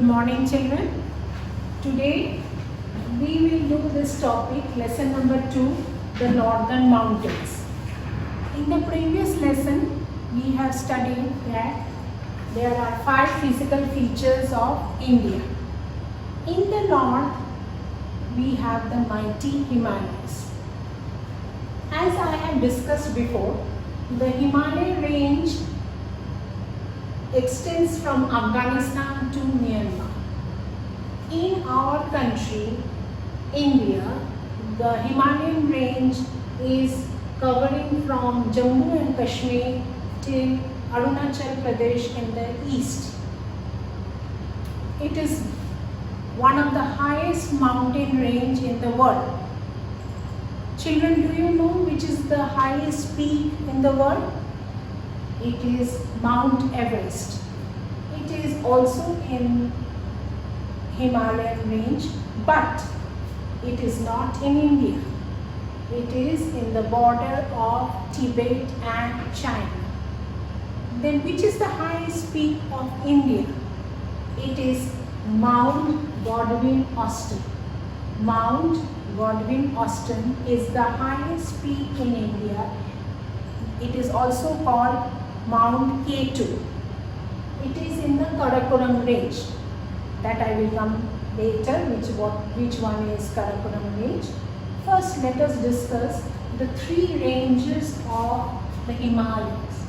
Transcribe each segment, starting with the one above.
Good morning, children. Today we will do this topic, lesson number 2, the Northern Mountains. In the previous lesson, we have studied that there are 5 physical features of India. In the north, we have the mighty Himalayas. As I have discussed before, the Himalayan range extends from Afghanistan to Myanmar. In our country, India, the Himalayan range is covering from Jammu and Kashmir till Arunachal Pradesh in the east. It is one of the highest mountain range in the world. Children, do you know which is the highest peak in the world? It is Mount Everest. It is also in Himalayan range, but it is not in India. It is in the border of Tibet and China. Then which is the highest peak of India? It is Mount Godwin Austen. Mount Godwin Austen is the highest peak in India. It is also called Mount K2. It is in the Karakoram range. That I will come later, which one is Karakoram range. First, let us discuss the 3 ranges of the Himalayas.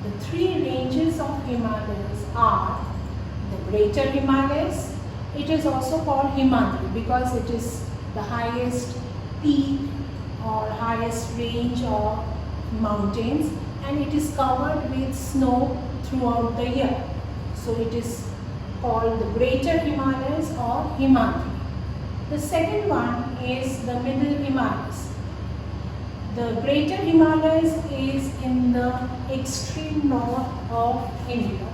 The 3 ranges of Himalayas are the Greater Himalayas. It is also called Himadri because it is the highest peak or highest range of mountains, and it is covered with snow throughout the year. So it is called the Greater Himalayas or Himadri. The second one is the Middle Himalayas. The Greater Himalayas is in the extreme north of India.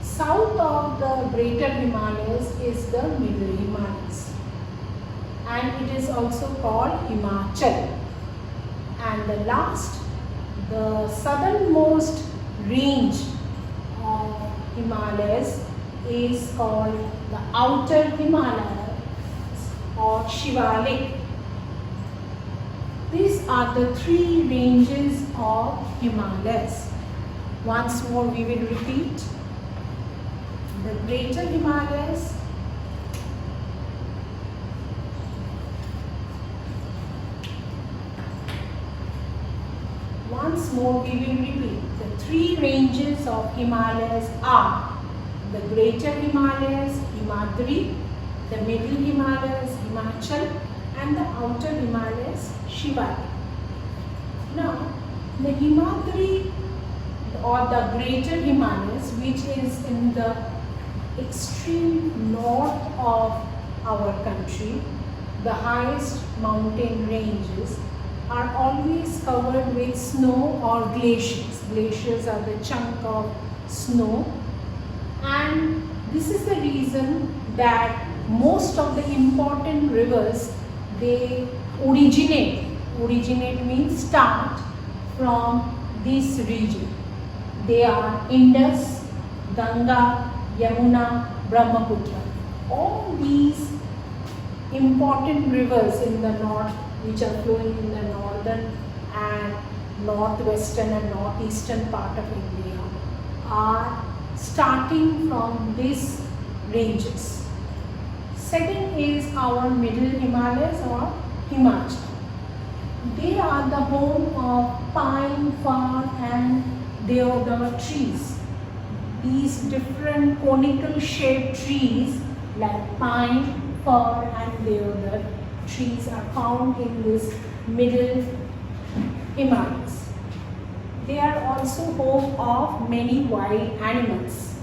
South of the Greater Himalayas is the Middle Himalayas, and it is also called Himachal. And the last, the southernmost range of Himalayas is called the Outer Himalayas or Shivalik. These are the 3 ranges of Himalayas. Once more we will repeat. The Greater Himalayas, once more we will repeat. The 3 ranges of Himalayas are the Greater Himalayas, Himadri, the Middle Himalayas, Himachal, and the Outer Himalayas, Shivalik. Now, the Himadri or the Greater Himalayas, which is in the extreme north of our country, the highest mountain ranges, are always covered with snow or glaciers. Glaciers are the chunk of snow, and this is the reason that most of the important rivers, they originate means start from this region. They are Indus, Ganga, Yamuna, Brahmaputra. All these important rivers in the north, which are flowing in the northern and northwestern and northeastern part of India, are starting from these ranges. Second is our Middle Himalayas or Himachal. They are the home of pine, fir and deodar trees. These different conical shaped trees like pine, fir and deodar trees are found in this Middle Himalayas. They are also home of many wild animals.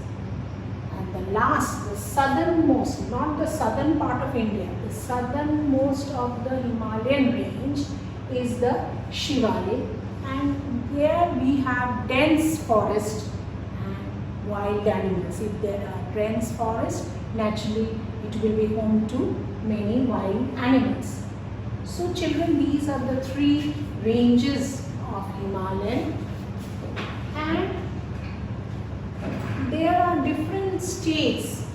And the last, the southernmost, not the southern part of India, the southernmost of the Himalayan range is the Shivalik, and there we have dense forest and wild animals. If there are dense forest, naturally it will be home to many wild animals. So children, these are the 3 ranges of Himalayan, and there are different states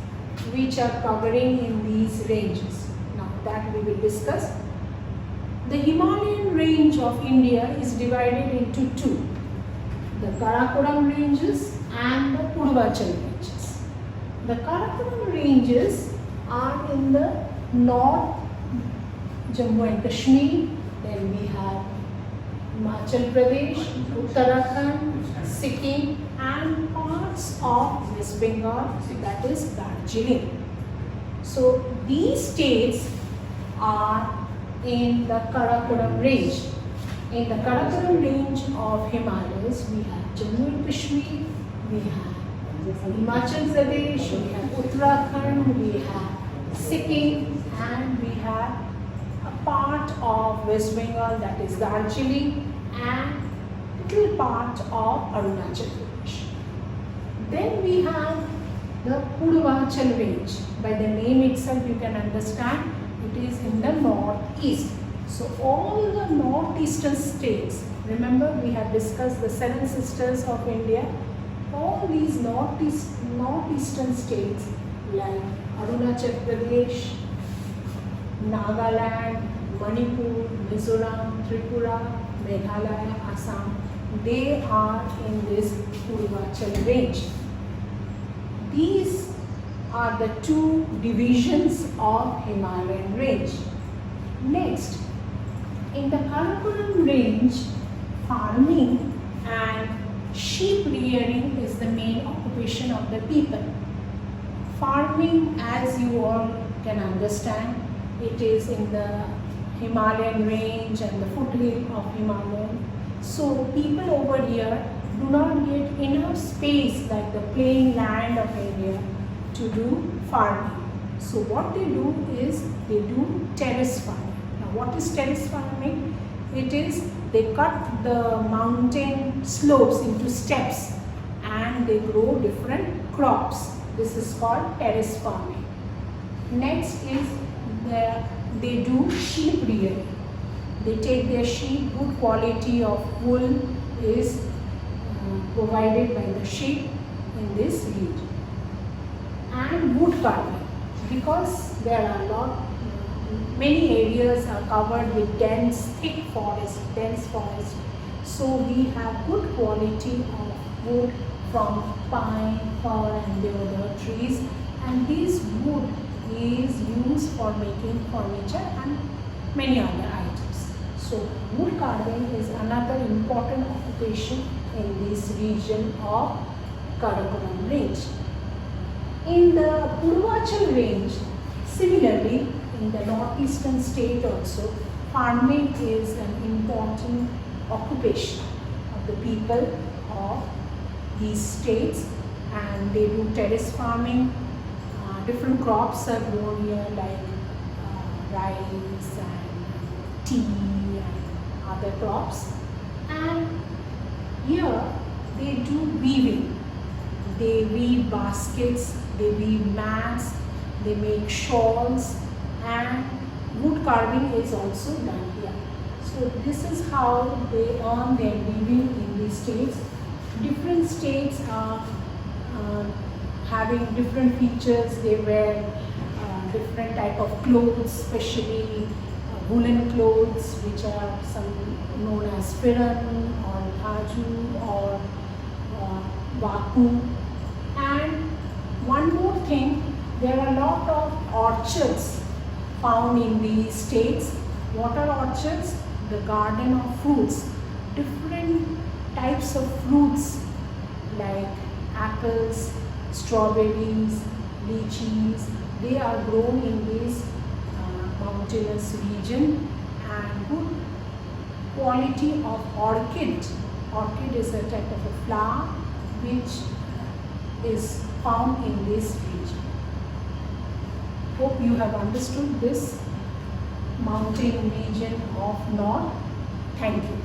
which are covering in these ranges. Now that we will discuss. The Himalayan range of India is divided into two, the Karakoram ranges and the Purvachal ranges. The Karakoram ranges are in the north, Jammu and Kashmir, then we have Himachal Pradesh, Uttarakhand, Sikkim and parts of West Bengal, that is Darjeeling. So these states are in the Karakoram range. In the Karakoram range of Himalayas, we have Jammu and Kashmir, we have Himachal Pradesh, we have Uttarakhand, we have Sikkim and we have a part of West Bengal, that is Darjeeling, and little part of Arunachal Pradesh. Then we have the Purvachal range. By the name itself you can understand it is in the northeast. So all the northeastern states, remember we have discussed the seven sisters of India, all these northeastern states like Arunachal Pradesh, Nagaland, Manipur, Mizoram, Tripura, Meghalaya, Assam, they are in this Purvachal range. These are the two divisions of Himalayan range. Next, in the Karakoram range, farming and sheep rearing is the main occupation of the people. Farming, as you all can understand, it is in the Himalayan range and the foothill of Himalayan. So people over here do not get enough space like the plain land of India to do farming. So what they do is they do terrace farming. Now what is terrace farming? It is they cut the mountain slopes into steps and they grow different crops. This is called terrace farming. Next is they do sheep rearing. They take their sheep, good quality of wool is provided by the sheep in this region. And wood carving, because there are many areas are covered with thick forest, dense forest. So we have good quality of wood from pine, fir and the other trees, and this wood is used for making furniture and many other items. So wood carving is another important occupation in this region of Karakoram range. In the Purvachal range, similarly in the northeastern state also, farming is an important occupation of the people of these states, and they do terrace farming. Different crops are grown here like rice and tea and other crops, and here they do weaving. They weave baskets, they weave mats, they make shawls, and wood carving is also done here. So this is how they earn their living in these states. Different states are having different features. They wear different type of clothes, especially woolen clothes, which are some known as Firan or Haju or Vaku. And one more thing, there are a lot of orchards found in these states. What are orchards? The garden of fruits. Different types of fruits like apples, strawberries, lychees, they are grown in this mountainous region, and good quality of orchid. Orchid is a type of a flower which is found in this region. Hope you have understood this mountain region of North. Thank you.